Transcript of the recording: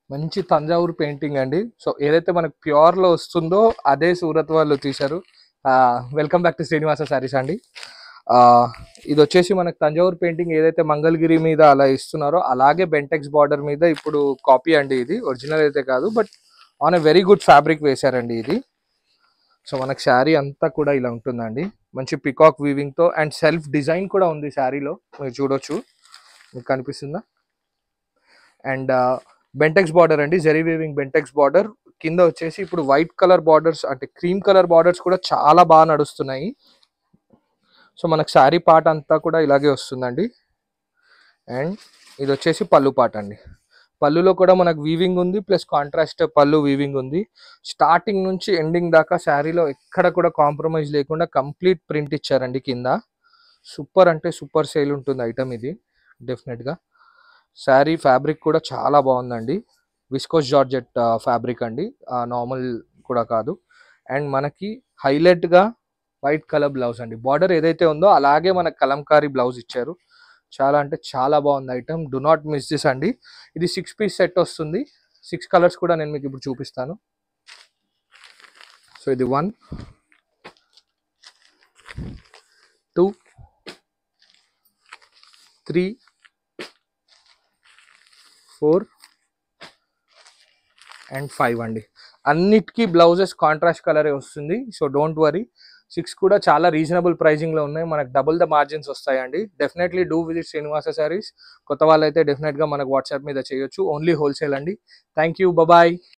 మంచి తంజావూరు పెయింటింగ్ అండి. సో ఏదైతే మనకు ప్యూర్‌లో వస్తుందో అదే సూరత్ వాళ్ళు తీశారు. Welcome back to Srinivasa saris అండి. ఆహ్, ఇదొచ్చేసి మనకు తంజావూరు పెయింటింగ్ ఏదైతే మంగళగిరి మీద అలా ఇస్తున్నారో అలాగే బెంటెక్స్ బార్డర్ మీద ఇప్పుడు కాపీ అండి ఇది. ఒరిజినల్ అయితే కాదు. But on a very good fabric వేశారండి ఇది. సో మనకి శారీ అంతా కూడా ఇలా ఉంటుందండి. మంచి పికాక్ వీవింగ్‌తో అండ్ సెల్ఫ్ డిజైన్ కూడా ఉంది శారీలో. మీరు చూడొచ్చు. మీకు కనిపిస్తుందా? అండ్ బెంటెక్స్ బార్డర్ అండి, జెరీ వీవింగ్ బెంటెక్స్ బార్డర్. కింద వచ్చేసి ఇప్పుడు వైట్ కలర్ బార్డర్స్ అంటే క్రీమ్ కలర్ బార్డర్స్ కూడా చాలా బాగా నడుస్తున్నాయి. సో మనకు శారీ పార్ట్ అంతా కూడా ఇలాగే వస్తుందండి. అండ్ ఇది వచ్చేసి పళ్ళు పార్ట్ అండి. పళ్ళులో కూడా మనకు వీవింగ్ ఉంది, ప్లస్ కాంట్రాస్ట్ పళ్ళు వీవింగ్ ఉంది. స్టార్టింగ్ నుంచి ఎండింగ్ దాకా శారీలో ఎక్కడ కూడా కాంప్రమైజ్ లేకుండా కంప్లీట్ ప్రింట్ ఇచ్చారండి కింద. సూపర్ అంటే సూపర్ సేల్ ఉంటుంది ఐటమ్ ఇది డెఫినెట్గా. శారీ ఫ్యాబ్రిక్ కూడా చాలా బాగుందండి. విస్కోస్ జార్జెట్ ఫ్యాబ్రిక్ అండి, నార్మల్ కూడా కాదు. అండ్ మనకి హైలైట్గా వైట్ కలర్ బ్లౌజ్ అండి. బార్డర్ ఏదైతే ఉందో అలాగే మనకు కలంకారీ బ్లౌజ్ ఇచ్చారు. చాలా అంటే చాలా బాగుంది item. Do not miss this అండి. ఇది 6 పీస్ సెట్ వస్తుంది. 6 కలర్స్ కూడా నేను మీకు ఇప్పుడు చూపిస్తాను. సో ఇది 1, 2, 3, 4 అండ్ 5 అండి. అన్నిటికీ బ్లౌజెస్ కాంట్రాస్ట్ కలరే వస్తుంది. So don't worry. 6 కూడా చాలా రీజనబుల్ ప్రైజింగ్లో ఉన్నాయి. మనకు డబుల్ ద మార్జిన్స్ వస్తాయండి. Definitely do visit Srinivasa saris. కొత్త వాళ్ళైతే డెఫినెట్గా మనకు వాట్సాప్ మీద చేయొచ్చు. ఓన్లీ హోల్సేల్ అండి. Thank you. బాయ్.